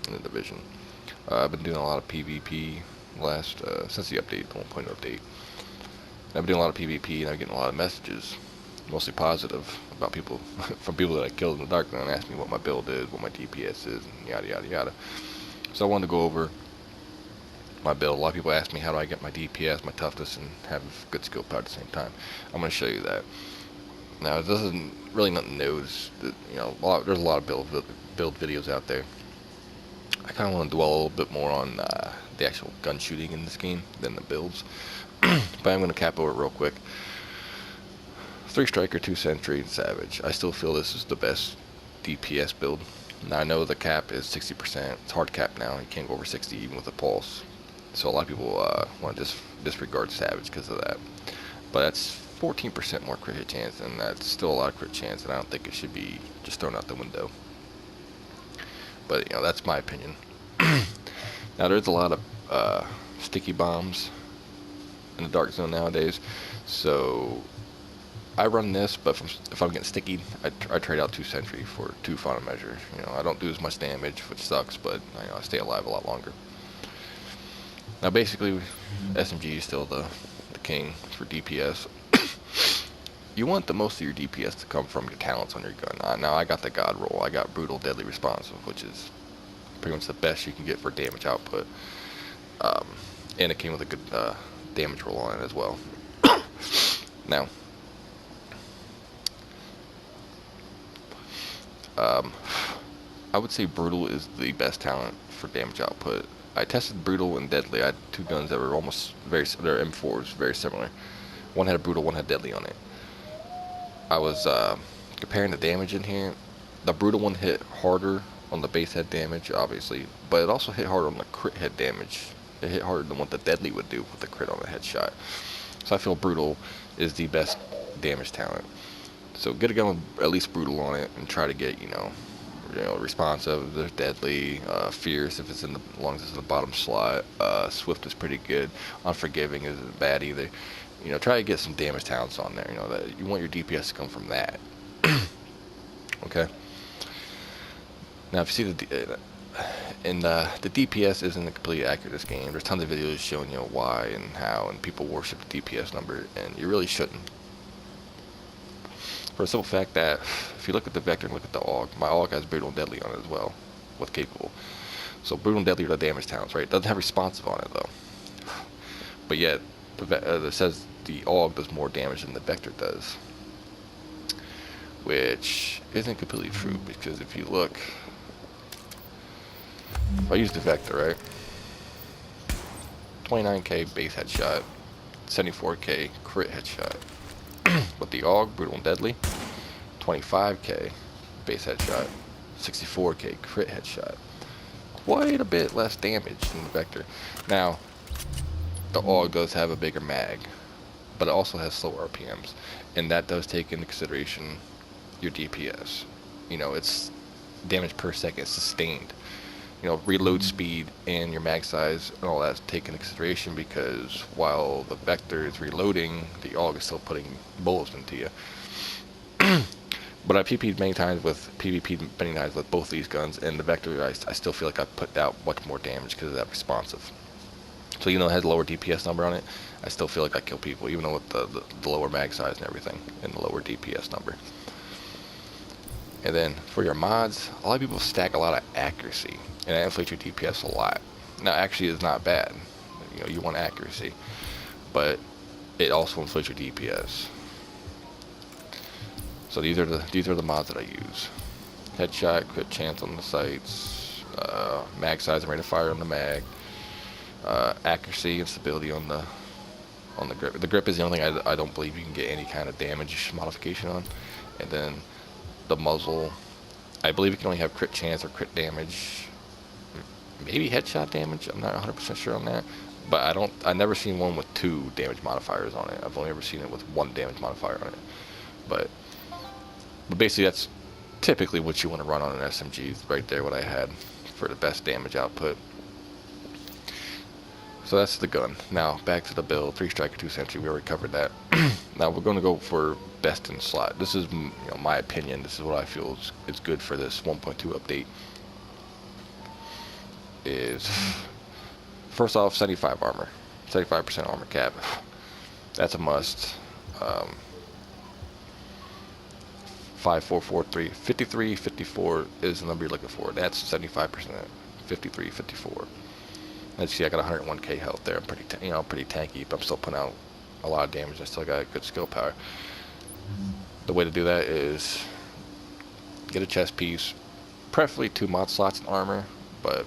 in the division. I've been doing a lot of PvP last since the update, the 1.0 update. I've been doing a lot of PvP, and I'm getting a lot of messages, mostly positive, about people from people that I killed in the dark and asked me what my build is, what my DPS is, and yada yada yada. So I wanted to go over my build. A lot of people ask me how do I get my DPS, my toughness, and have good skill power at the same time. I'm going to show you that. Now, this isn't really nothing new. There's a lot of build videos out there. I kind of want to dwell a little bit more on the actual gun shooting in this game than the builds. But I'm going to cap over it real quick. 3 Striker, 2 Sentry, and Savage. I still feel this is the best DPS build. Now, I know the cap is 60%. It's hard cap now. You can't go over 60 even with a pulse. So a lot of people want to disregard Savage because of that. But that's 14% more crit hit chance, and that's still a lot of crit chance, and I don't think it should be just thrown out the window. But, that's my opinion. Now, there's a lot of sticky bombs in the dark zone nowadays, so I run this, but if I'm getting sticky, I trade out 2 Sentry for 2 Final Measures. I don't do as much damage, which sucks, but I stay alive a lot longer. Now, basically, SMG is still the king for DPS. You want the most of your DPS to come from your talents on your gun. Now, I got the God roll. I got Brutal, Deadly, Responsive, which is pretty much the best you can get for damage output. And it came with a good damage roll on it as well. Now, I would say Brutal is the best talent for damage output. I tested Brutal and Deadly. I had 2 guns that were almost they're M4s, very similar. One had a Brutal, one had Deadly on it. I was comparing the damage in here. The Brutal one hit harder on the base head damage, obviously, but it also hit harder on the crit head damage. It hit harder than what the Deadly would do with the crit on a headshot. So I feel Brutal is the best damage talent. So get a gun with at least Brutal on it and try to get, Responsive. There's Deadly, Fierce if it's as long as it's in the bottom slot. Swift is pretty good. Unforgiving isn't bad either. Try to get some damage talents on there. That you want your DPS to come from that. Okay. Now, if you see the DPS isn't completely accurate in this game. There's tons of videos showing why and how, and people worship the DPS number, and you really shouldn't. For the simple fact that if you look at the vector and look at the AUG, my AUG has Brutal and Deadly on it as well, with Capable. So Brutal and Deadly are the damage talents, right? It doesn't have Responsive on it though. But yet, it says the AUG does more damage than the vector does, which isn't completely true, because if you look, if I use the vector, right? 29k base headshot, 74k crit headshot. With the AUG, Brutal and Deadly, 25k base headshot, 64k crit headshot. Quite a bit less damage than the vector. Now, the AUG does have a bigger mag, but it also has slower RPMs, and that does take into consideration your DPS. It's damage per second sustained. Reload speed and your mag size and all that's taken into consideration, because while the vector is reloading, the AUG is still putting bullets into you. But I PvP'd many times with both these guns, and the vector I still feel like I put out much more damage because of that responsive. So even though it has a lower DPS number on it, I still feel like I kill people, even though with the lower mag size and everything, and the lower DPS number. And then for your mods, a lot of people stack a lot of accuracy, and that inflates your DPS a lot. Now, accuracy is not bad. You want accuracy, but it also inflates your DPS. So these are the mods that I use: headshot, crit chance on the sights, mag size and rate of fire on the mag, accuracy and stability on the grip. The grip is the only thing I don't believe you can get any kind of damage modification on, and then the muzzle, I believe it can only have crit chance or crit damage, maybe headshot damage. I'm not 100% sure on that, but I've never seen one with 2 damage modifiers on it. I've only ever seen it with 1 damage modifier on it. But basically, that's typically what you want to run on an SMG. Right there, what I had for the best damage output. So that's the gun. Now back to the build: 3 Striker, 2 Sentry. We already covered that. Now we're going to go for best in slot. This is my opinion. This is what I feel is good for this 1.2 update. is, first off, 75 armor. 75% armor cap. That's a must. 5, 4, 4, 3. 53, 54 is the number you're looking for. That's 75%. 53, 54. Let's see, I got 101k health there. I'm pretty, pretty tanky, but I'm still putting out a lot of damage. I still got good skill power. The way to do that is get a chest piece, preferably 2 mod slots in armor, but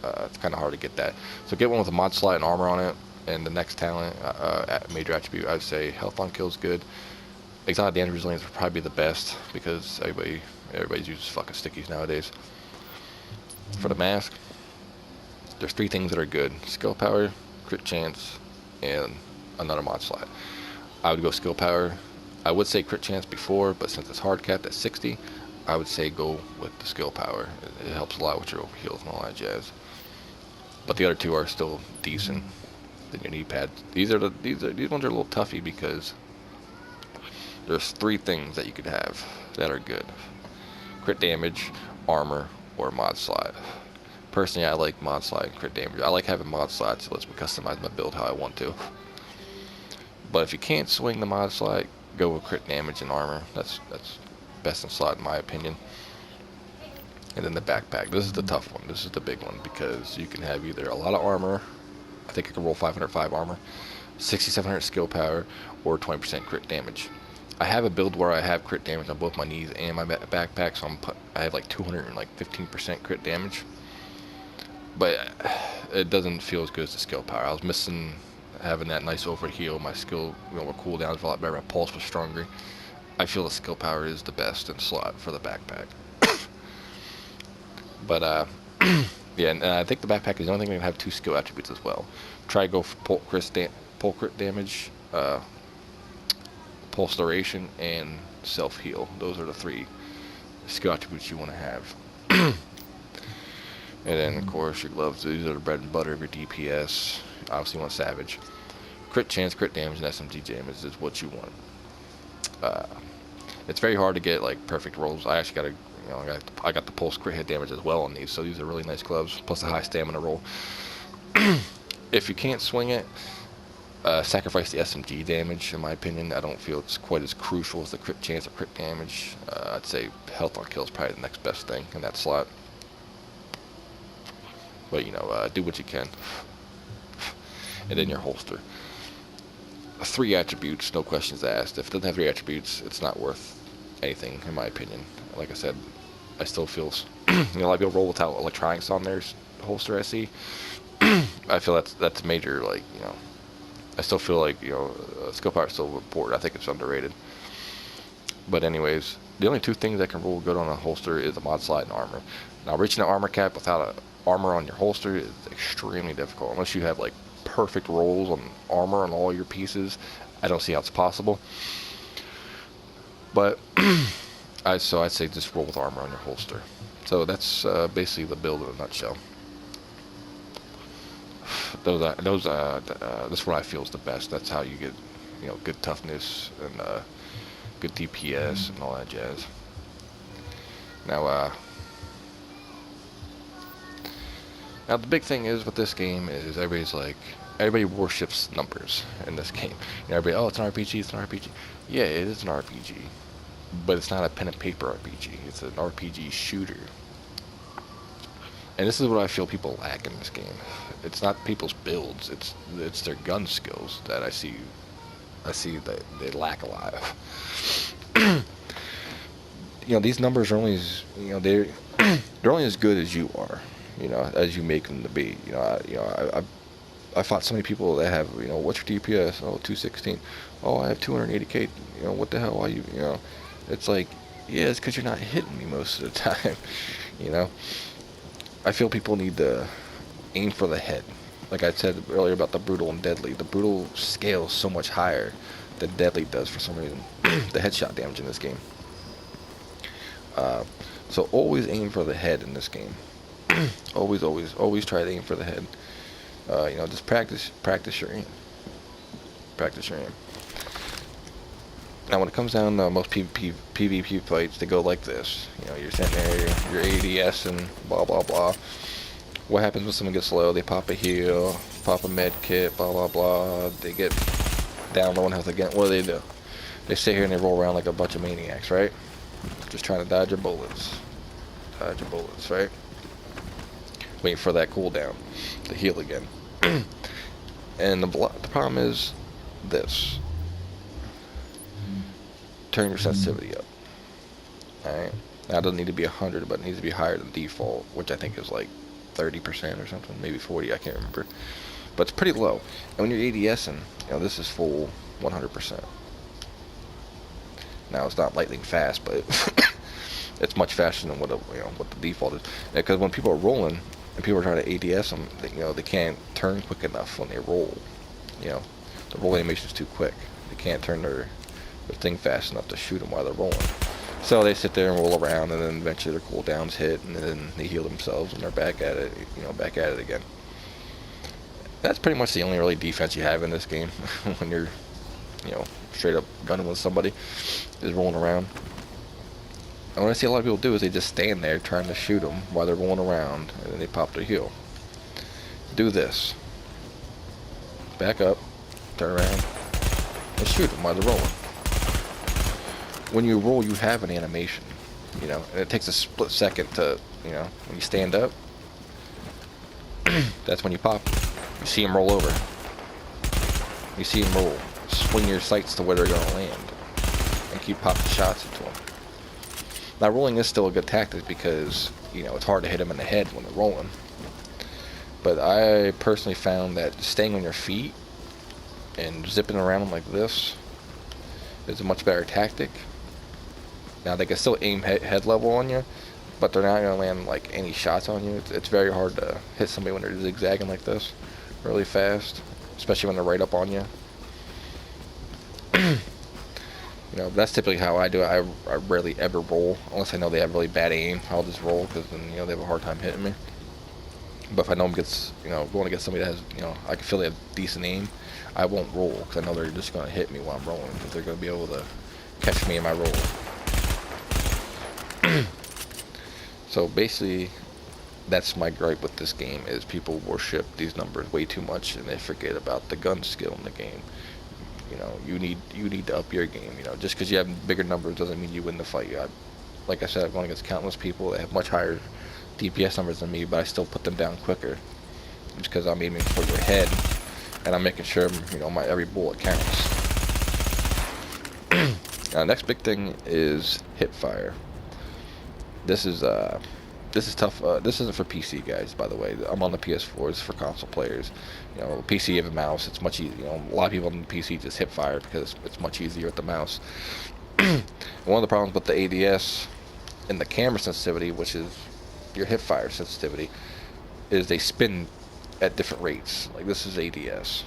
it's kind of hard to get that. So get one with a mod slot and armor on it, and the next talent, major attribute, I would say health on kill is good. Exotic damage resilience would probably be the best because everybody's uses fucking stickies nowadays. For the mask, there's 3 things that are good: skill power, crit chance, and another mod slot. I would go skill power. I would say crit chance before, but since it's hard capped at 60, I would say go with the skill power. It helps a lot with your heals and all that jazz. But the other 2 are still decent. Then your knee pads. These ones are a little toughy because there's 3 things that you could have that are good: crit damage, armor, or mod slot. Personally, I like mod slot and crit damage. I like having mod slots, so it lets me customize my build how I want to. But if you can't swing the mod slot, go with crit damage and armor. That's best in slot in my opinion. And then the backpack. This is the tough one. This is the big one because you can have either a lot of armor. I think I can roll 505 armor, 6700 skill power, or 20% crit damage. I have a build where I have crit damage on both my knees and my backpack, so I have like 215% crit damage. But it doesn't feel as good as the skill power. I was missing having that nice overheal. My skill, were cooldowns a lot better. My pulse was stronger. I feel the skill power is the best in slot for the backpack. But yeah, and I think the backpack is the only thing that can have 2 skill attributes as well. Try to go for pull crit damage, pulse duration, and self heal. Those are the 3 skill attributes you want to have. And then, of course, your gloves. These are the bread and butter of your DPS. Obviously, you want Savage. Crit chance, crit damage, and SMG damage is what you want. It's very hard to get like perfect rolls. I actually got I got the pulse crit hit damage as well on these, so these are really nice gloves. Plus a high stamina roll. If you can't swing it, sacrifice the SMG damage. In my opinion, I don't feel it's quite as crucial as the crit chance or crit damage. I'd say health on kill is probably the next best thing in that slot. But do what you can. And then your holster. 3 attributes, no questions asked. If it doesn't have 3 attributes, it's not worth anything, in my opinion. Like I said, I still feel, a lot of people roll without electronics on their holster. I see. I feel that's major. I still feel like skill power is still important. I think it's underrated. But anyways, the only 2 things that can roll good on a holster is a mod slot and armor. Now, reaching an armor cap without armor on your holster is extremely difficult unless you have like perfect rolls on armor on all your pieces. I don't see how it's possible. But I'd say just roll with armor on your holster. So that's basically the build in a nutshell. That's what I feel is the best. That's how you get good toughness and good DPS and all that jazz. Now the big thing is with this game is everybody worships numbers in this game. Everybody, oh, it's an RPG, it's an RPG. Yeah, it is an RPG, but it's not a pen and paper RPG. It's an RPG shooter. And this is what I feel people lack in this game. It's not people's builds, it's their gun skills that I see that they lack a lot of. These numbers are only as, they're only as good as you are. As you make them to be. I fought so many people that have, what's your DPS? Oh, 216. Oh, I have 280k. What the hell are you? It's like, yeah, it's because you're not hitting me most of the time. I feel people need to aim for the head. Like I said earlier about the brutal and deadly. The brutal scales so much higher than deadly does for some reason. The headshot damage in this game. So always aim for the head in this game. always try to aim for the head. Just practice your aim. Now, when it comes down to most PvP fights, they go like this. You're sitting there, you're ADS and blah blah blah. what happens when someone gets low? They pop a heal, pop a med kit, blah blah blah. They get down low on health again. What do? They sit here and they roll around like a bunch of maniacs, right? Just trying to dodge your bullets. Dodge your bullets, right? Waiting for that cooldown to heal again. And the problem is this. Turn your sensitivity up. Alright? Now it doesn't need to be 100, but it needs to be higher than default, which I think is like 30% or something, maybe 40, I can't remember. But it's pretty low. And when you're ADSing, this is full 100%. Now it's not lightning fast, but it's much faster than what the default is. Because when people are rolling and people are trying to ADS them, they can't turn quick enough when they roll. The roll animation is too quick. They can't turn their thing fast enough to shoot them while they're rolling. So they sit there and roll around, and then eventually their cooldowns hit, and then they heal themselves, and they're back at it. Back at it again. That's pretty much the only really defense you have in this game when you're, straight up gunning with somebody, is rolling around. And what I see a lot of people do is they just stand there trying to shoot them while they're rolling around, and then they pop their heal. Do this. Back up, turn around, and shoot them while they're rolling. When you roll, you have an animation, and it takes a split second to, when you stand up, that's when you pop. You see them roll over. You see them roll. Swing your sights to where they're going to land, and keep popping shots into them. Now, rolling is still a good tactic because, it's hard to hit them in the head when they're rolling. But I personally found that staying on your feet and zipping around them like this is a much better tactic. Now, they can still aim head level on you, but they're not going to land like any shots on you. It's very hard to hit somebody when they're zigzagging like this really fast, especially when they're right up on you. That's typically how I do it. I rarely ever roll unless I know they have really bad aim. I'll just roll because then they have a hard time hitting me. But if I know them gets going against somebody that has I can feel they have decent aim, I won't roll because I know they're just going to hit me while I'm rolling because they're going to be able to catch me in my roll. So basically, that's my gripe with this game, is people worship these numbers way too much and they forget about the gun skill in the game. You need to up your game. Just because you have bigger numbers doesn't mean you win the fight. Like I said, I've gone against countless people that have much higher DPS numbers than me, but I still put them down quicker. Just because I'm aiming for your head and I'm making sure my every bullet counts. Now, next big thing is hip fire. This is tough. This isn't for PC guys, by the way. I'm on the PS4. It's for console players. PC you have a mouse. It's much easier. A lot of people on the PC just hip fire because it's much easier with the mouse. One of the problems with the ADS and the camera sensitivity, which is your hip fire sensitivity, is they spin at different rates. Like this is ADS.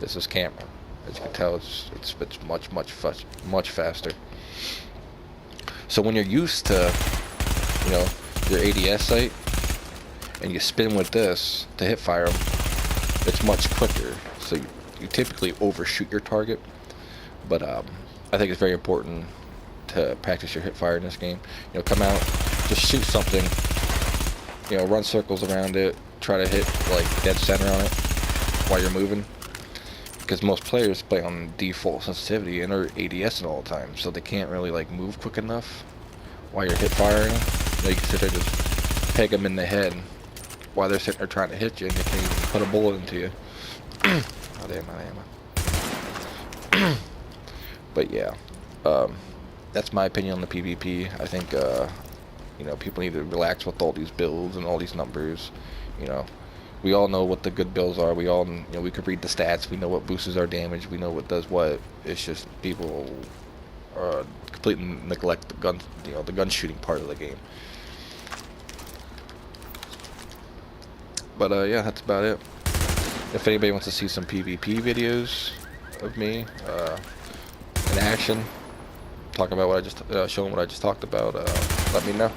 This is camera. As you can tell, it's much faster. So when you're used to, your ADS sight, and you spin with this to hip fire them, it's much quicker. So you typically overshoot your target. But I think it's very important to practice your hip fire in this game. Come out, just shoot something. Run circles around it. Try to hit like dead center on it while you're moving. Because most players play on default sensitivity and they're ADSing all the time, so they can't really like move quick enough while you're hip firing. You can sit there and just peg them in the head while they're sitting there trying to hit you, and they can't even put a bullet into you. Oh damn, my ammo. But yeah, that's my opinion on the PvP. I think people need to relax with all these builds and all these numbers. We all know what the good builds are. We all, we could read the stats. We know what boosts our damage. We know what does what. It's just people completely neglect the gun, the gun shooting part of the game. But yeah, that's about it. If anybody wants to see some PvP videos of me in action, talking about what I just showing what I just talked about, let me know.